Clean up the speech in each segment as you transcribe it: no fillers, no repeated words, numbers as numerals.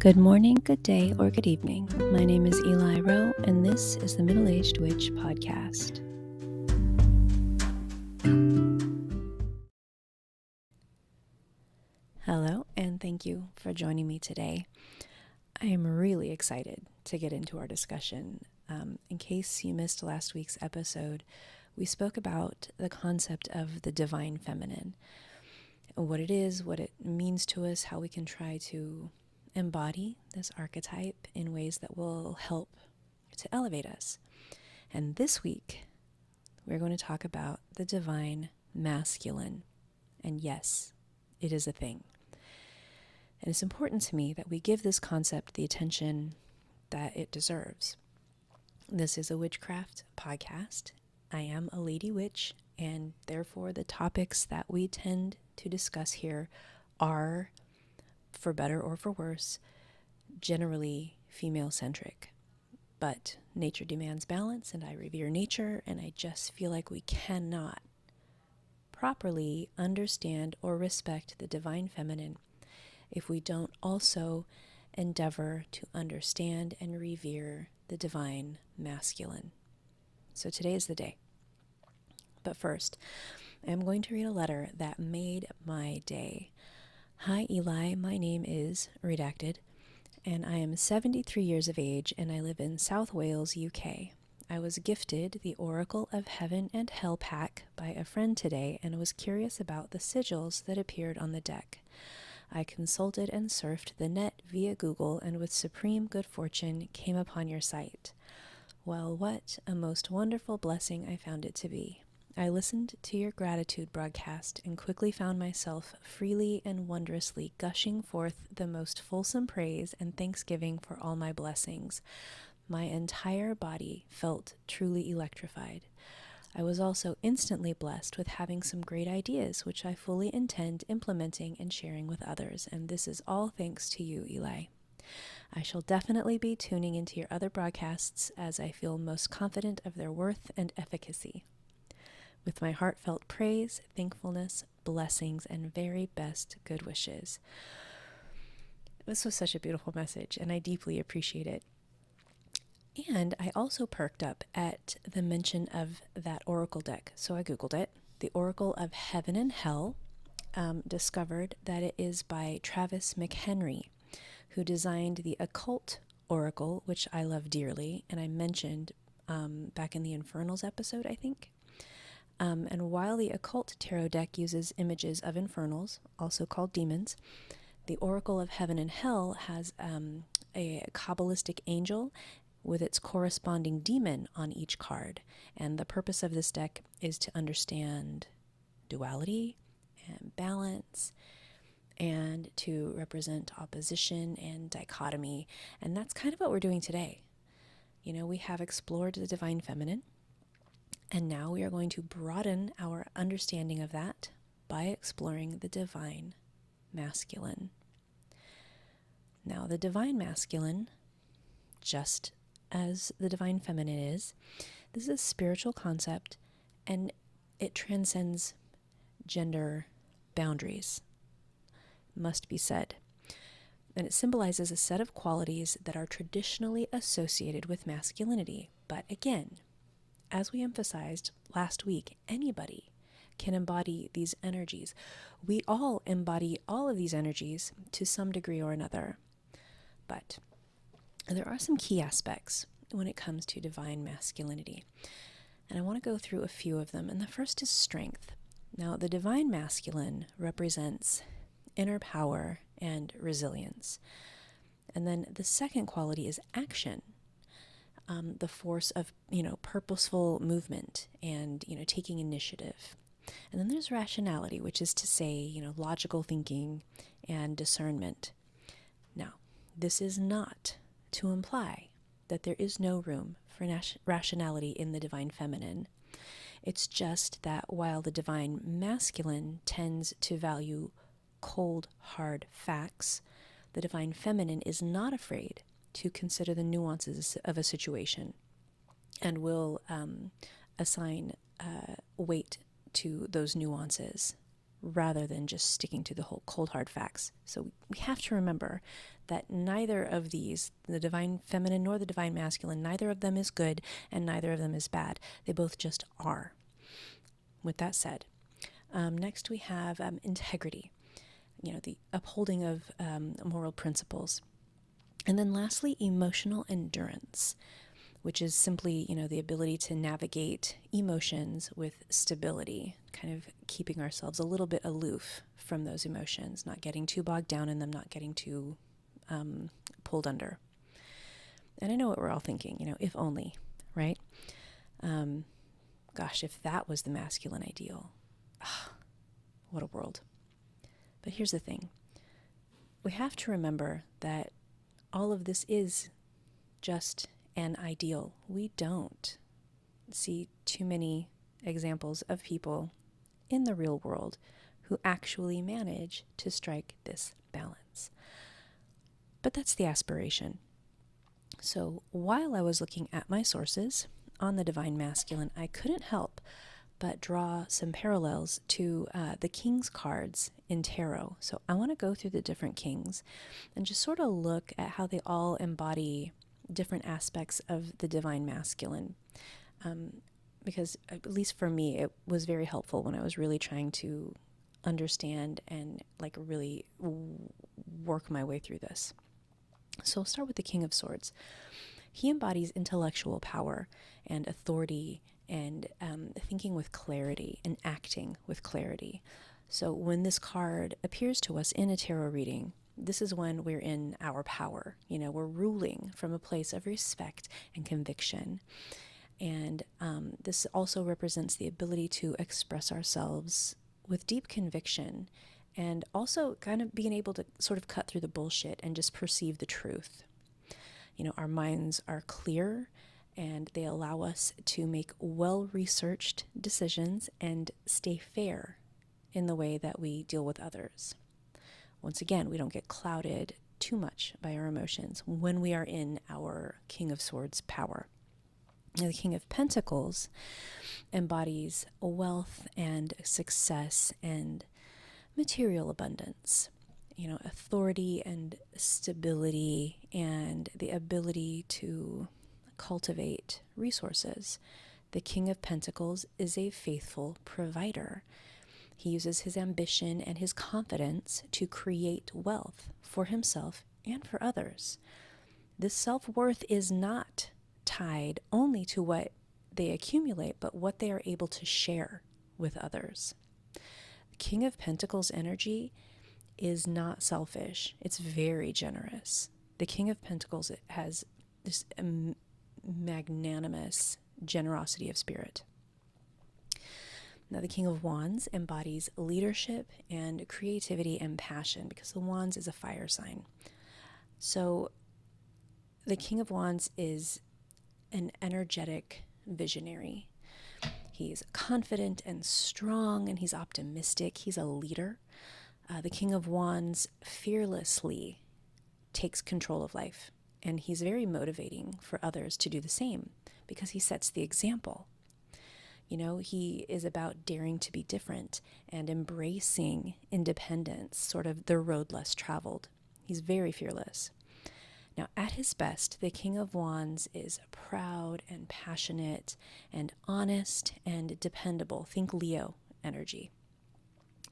Good morning, good day, or good evening. My name is Eli Rowe, and this is the Middle-Aged Witch Podcast. Hello, and thank you for joining me today. I am really excited to get into our discussion. In case you missed last week's episode, we spoke about the concept of the divine feminine, what it is, what it means to us, how we can try to embody this archetype in ways that will help to elevate us. And this week, we're going to talk about the divine masculine. And yes, it is a thing. And it's important to me that we give this concept the attention that it deserves. This is a witchcraft podcast. I am a lady witch, and therefore the topics that we tend to discuss here are, for better or for worse, generally female-centric. But nature demands balance, and I revere nature, and I just feel like we cannot properly understand or respect the divine feminine if we don't also endeavor to understand and revere the divine masculine. So today is the day. But first, I am going to read a letter that made my day. Hi Eli, my name is Redacted, and I am 73 years of age, and I live in South Wales, UK. I was gifted the Oracle of Heaven and Hell pack by a friend today and was curious about the sigils that appeared on the deck. I consulted and surfed the net via Google, and with supreme good fortune came upon your site. Well, what a most wonderful blessing I found it to be. I listened to your gratitude broadcast and quickly found myself freely and wondrously gushing forth the most fulsome praise and thanksgiving for all my blessings. My entire body felt truly electrified. I was also instantly blessed with having some great ideas, which I fully intend implementing and sharing with others, and this is all thanks to you, Eli. I shall definitely be tuning into your other broadcasts as I feel most confident of their worth and efficacy. With my heartfelt praise, thankfulness, blessings, and very best good wishes. This was such a beautiful message, and I deeply appreciate it. And I also perked up at the mention of that oracle deck. So I Googled it. The Oracle of Heaven and Hell, discovered that it is by Travis McHenry, who designed the Occult Oracle, which I love dearly, and I mentioned back in the Infernals episode, I think. And while the Occult Tarot deck uses images of infernals, also called demons, the Oracle of Heaven and Hell has a Kabbalistic angel with its corresponding demon on each card. And the purpose of this deck is to understand duality and balance and to represent opposition and dichotomy. And that's kind of what we're doing today. You know, we have explored the divine feminine, and now we are going to broaden our understanding of that by exploring the divine masculine. Now, the divine masculine, just as the divine feminine is, this is a spiritual concept, and it transcends gender boundaries, must be said. And it symbolizes a set of qualities that are traditionally associated with masculinity. But again, as we emphasized last week, anybody can embody these energies. We all embody all of these energies to some degree or another. But there are some key aspects when it comes to divine masculinity. And I want to go through a few of them. And the first is strength. Now, the divine masculine represents inner power and resilience. And then the second quality is action. The force of, purposeful movement and, taking initiative. And then there's rationality, which is to say, logical thinking and discernment. Now, this is not to imply that there is no room for rationality in the divine feminine. It's just that while the divine masculine tends to value cold, hard facts, the divine feminine is not afraid to consider the nuances of a situation and will assign weight to those nuances rather than just sticking to the whole cold hard facts. So we have to remember that neither of these, the divine feminine nor the divine masculine, neither of them is good and neither of them is bad. They both just are. With that said, next we have integrity, the upholding of moral principles. And then lastly, emotional endurance, which is simply, the ability to navigate emotions with stability, kind of keeping ourselves a little bit aloof from those emotions, not getting too bogged down in them, not getting too pulled under. And I know what we're all thinking, if only, right? Gosh, if that was the masculine ideal, what a world. But here's the thing. We have to remember that all of this is just an ideal. We don't see too many examples of people in the real world who actually manage to strike this balance. But that's the aspiration. So while I was looking at my sources on the divine masculine, I couldn't help but draw some parallels to the king's cards in tarot. So I want to go through the different kings and just sort of look at how they all embody different aspects of the divine masculine. Because at least for me, it was very helpful when I was really trying to understand and really work my way through this. So I'll start with the King of Swords. He embodies intellectual power and authority and thinking with clarity and acting with clarity. So when this card appears to us in a tarot reading, this is when we're in our power. We're ruling from a place of respect and conviction. And this also represents the ability to express ourselves with deep conviction and also kind of being able to sort of cut through the bullshit and just perceive the truth. Our minds are clear and they allow us to make well-researched decisions and stay fair in the way that we deal with others. Once again, we don't get clouded too much by our emotions when we are in our King of Swords power. Now, the King of Pentacles embodies wealth and success and material abundance, authority and stability and the ability to cultivate resources. The King of Pentacles is a faithful provider. He uses his ambition and his confidence to create wealth for himself and for others. This self-worth is not tied only to what they accumulate, but what they are able to share with others. The King of Pentacles energy is not selfish. It's very generous. The King of Pentacles has this magnanimous generosity of spirit. Now, the King of Wands embodies leadership and creativity and passion because the Wands is a fire sign. So the King of Wands is an energetic visionary. He's confident and strong, and he's optimistic. He's a leader. The King of Wands fearlessly takes control of life, and he's very motivating for others to do the same because he sets the example. He is about daring to be different and embracing independence, sort of the road less traveled. He's very fearless. Now, at his best, the King of Wands is proud and passionate and honest and dependable. Think Leo energy.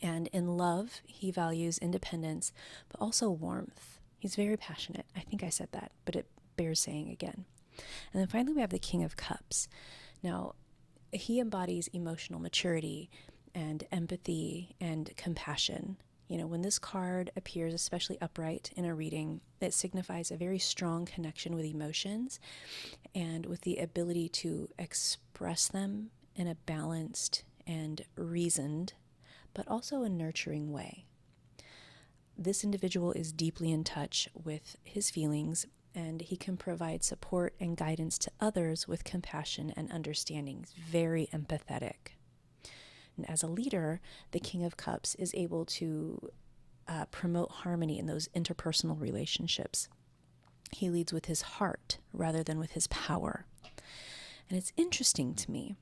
And in love, he values independence, but also warmth. He's very passionate. I think I said that, but it bears saying again. And then finally, we have the King of Cups. Now, he embodies emotional maturity and empathy and compassion. When this card appears, especially upright in a reading, it signifies a very strong connection with emotions and with the ability to express them in a balanced and reasoned, but also a nurturing way. This individual is deeply in touch with his feelings, and he can provide support and guidance to others with compassion and understanding. He's very empathetic. And as a leader, the King of Cups is able to promote harmony in those interpersonal relationships. He leads with his heart rather than with his power. And it's interesting to me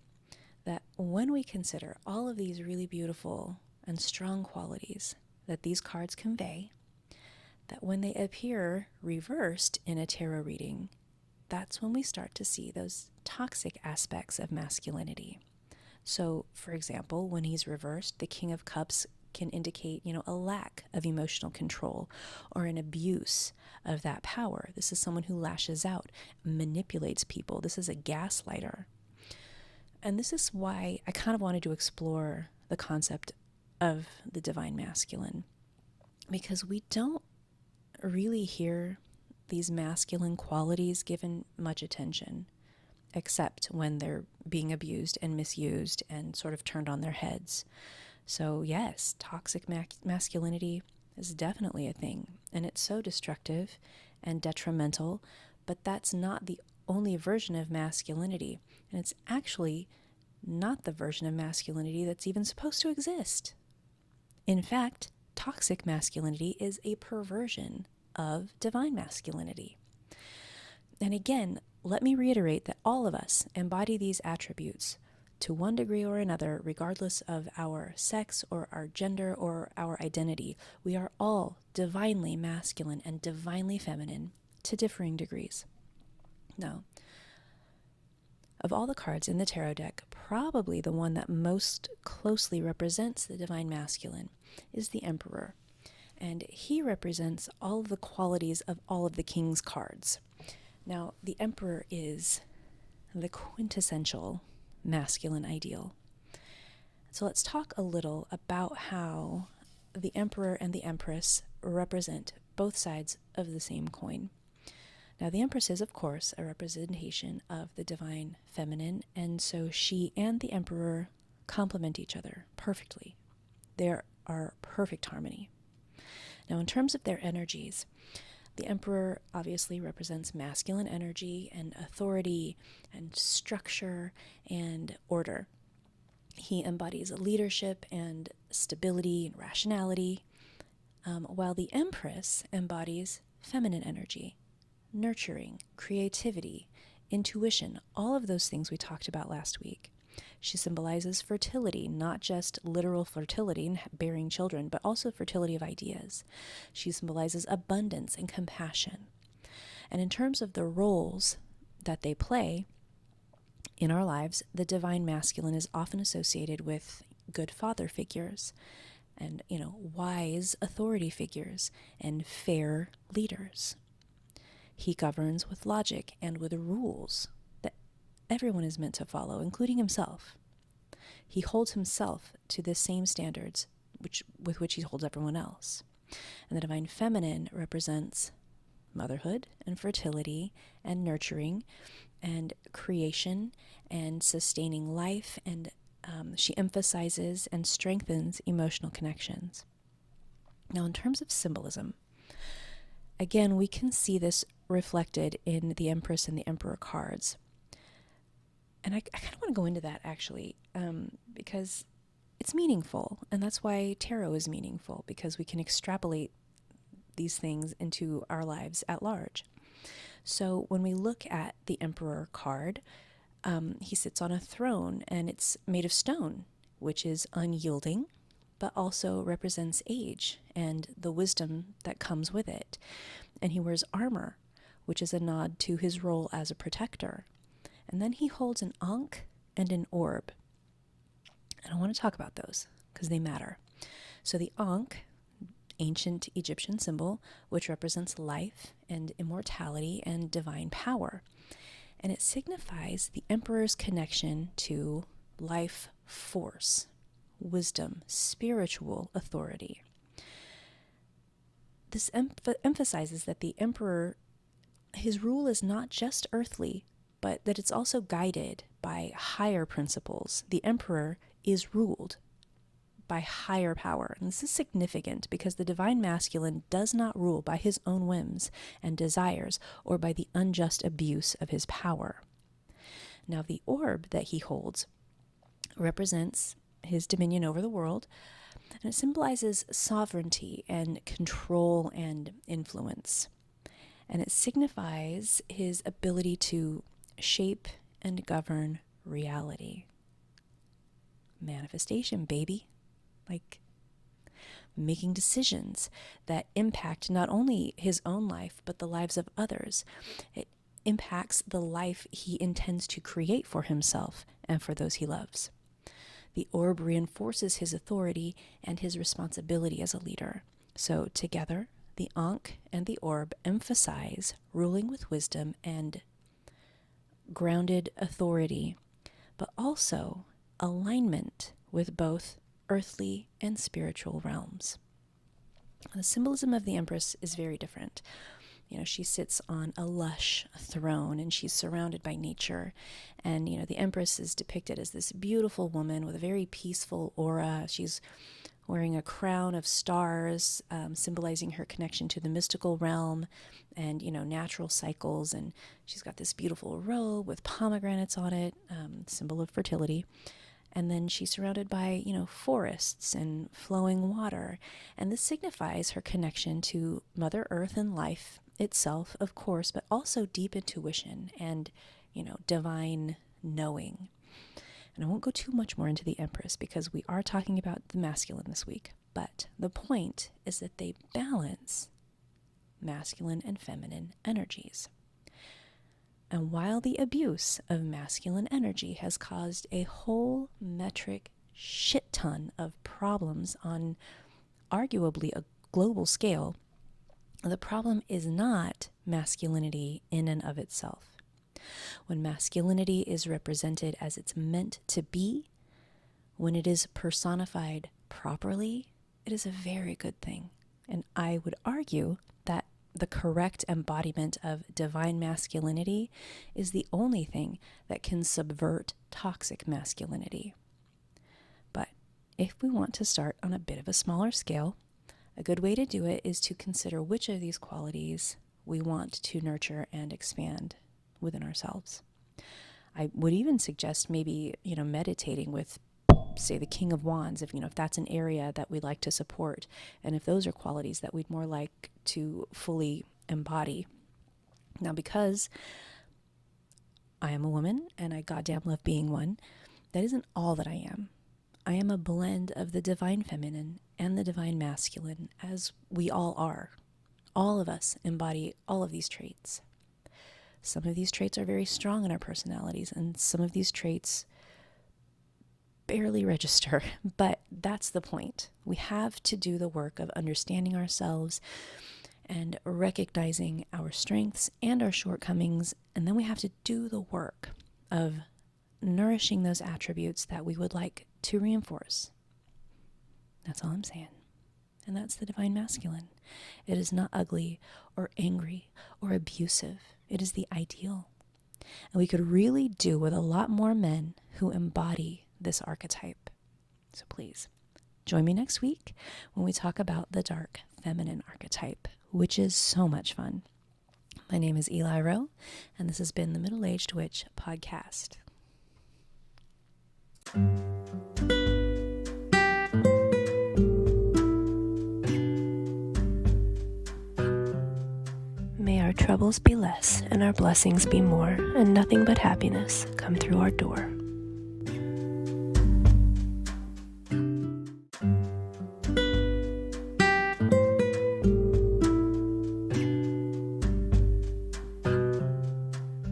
that when we consider all of these really beautiful and strong qualities that these cards convey, that when they appear reversed in a tarot reading, that's when we start to see those toxic aspects of masculinity. So, for example, when he's reversed, the King of Cups can indicate, a lack of emotional control or an abuse of that power. This is someone who lashes out, manipulates people. This is a gaslighter. And this is why I kind of wanted to explore the concept of the divine masculine, because we don't really hear these masculine qualities given much attention, except when they're being abused and misused and sort of turned on their heads. So yes, toxic masculinity is definitely a thing, and it's so destructive and detrimental, but that's not the only version of masculinity, and it's actually not the version of masculinity that's even supposed to exist. In fact, toxic masculinity is a perversion of divine masculinity. And again, let me reiterate that all of us embody these attributes to one degree or another, regardless of our sex or our gender or our identity. We are all divinely masculine and divinely feminine to differing degrees. Now, of all the cards in the tarot deck, probably the one that most closely represents the divine masculine is the Emperor. And he represents all of the qualities of all of the King's cards. Now, the Emperor is the quintessential masculine ideal. So let's talk a little about how the Emperor and the Empress represent both sides of the same coin. Now, the Empress is, of course, a representation of the divine feminine, and so she and the Emperor complement each other perfectly. They are perfect harmony. Now, in terms of their energies, the Emperor obviously represents masculine energy and authority and structure and order. He embodies leadership and stability and rationality, while the Empress embodies feminine energy, nurturing, creativity, intuition, all of those things we talked about last week. She symbolizes fertility, not just literal fertility and bearing children, but also fertility of ideas. She symbolizes abundance and compassion. And in terms of the roles that they play in our lives, the divine masculine is often associated with good father figures and, wise authority figures and fair leaders. He governs with logic and with rules that everyone is meant to follow, including himself. He holds himself to the same standards with which he holds everyone else. And the divine feminine represents motherhood and fertility and nurturing and creation and sustaining life, and she emphasizes and strengthens emotional connections. Now, in terms of symbolism, again, we can see this reflected in the Empress and the Emperor cards. And I kind of want to go into that, actually, because it's meaningful, and that's why tarot is meaningful, because we can extrapolate these things into our lives at large. So when we look at the Emperor card, he sits on a throne, and it's made of stone, which is unyielding, but also represents age and the wisdom that comes with it. And he wears armor, which is a nod to his role as a protector. And then he holds an ankh and an orb. And I want to talk about those because they matter. So the ankh, ancient Egyptian symbol, which represents life and immortality and divine power. And it signifies the emperor's connection to life force, wisdom, spiritual authority. This emphasizes that the emperor, his rule is not just earthly, but that it's also guided by higher principles. The emperor is ruled by higher power. And this is significant because the divine masculine does not rule by his own whims and desires or by the unjust abuse of his power. Now, the orb that he holds represents his dominion over the world, and it symbolizes sovereignty and control and influence. And it signifies his ability to shape and govern reality. Manifestation, baby. Like, making decisions that impact not only his own life, but the lives of others. It impacts the life he intends to create for himself and for those he loves. The orb reinforces his authority and his responsibility as a leader. So together, the Ankh and the orb emphasize ruling with wisdom and grounded authority, but also alignment with both earthly and spiritual realms. The symbolism of the Empress is very different. She sits on a lush throne and she's surrounded by nature. And, the Empress is depicted as this beautiful woman with a very peaceful aura. She's wearing a crown of stars, symbolizing her connection to the mystical realm and, natural cycles. And she's got this beautiful robe with pomegranates on it, symbol of fertility. And then she's surrounded by, forests and flowing water. And this signifies her connection to Mother Earth and life itself, of course, but also deep intuition and, divine knowing. And I won't go too much more into the Empress because we are talking about the masculine this week. But the point is that they balance masculine and feminine energies. And while the abuse of masculine energy has caused a whole metric shit ton of problems on arguably a global scale, the problem is not masculinity in and of itself. When masculinity is represented as it's meant to be, when it is personified properly, it is a very good thing. And I would argue that the correct embodiment of divine masculinity is the only thing that can subvert toxic masculinity. But if we want to start on a bit of a smaller scale, a good way to do it is to consider which of these qualities we want to nurture and expand within ourselves. I would even suggest maybe, meditating with, say, the King of Wands, if that's an area that we'd like to support, and if those are qualities that we'd more like to fully embody. Now, because I am a woman and I goddamn love being one, that isn't all that I am. I am a blend of the divine feminine and the divine masculine, as we all are. All of us embody all of these traits. Some of these traits are very strong in our personalities, and some of these traits barely register, but that's the point. We have to do the work of understanding ourselves and recognizing our strengths and our shortcomings, and then we have to do the work of nourishing those attributes that we would like to reinforce. That's all I'm saying. And that's the divine masculine. It is not ugly or angry or abusive. It is the ideal. And we could really do with a lot more men who embody this archetype. So please, join me next week when we talk about the dark feminine archetype, which is so much fun. My name is Eli Rowe, and this has been the Middle-Aged Witch Podcast. May our troubles be less and our blessings be more, and nothing but happiness come through our door.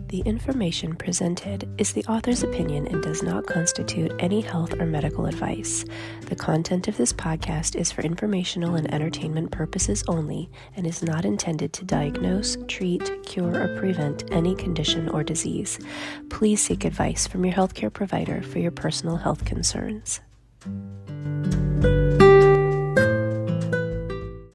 The information presented is the author's opinion and does not constitute any health or medical advice. The content of this podcast is for informational and entertainment purposes only and is not intended to diagnose, treat, cure, or prevent any condition or disease. Please seek advice from your healthcare provider for your personal health concerns.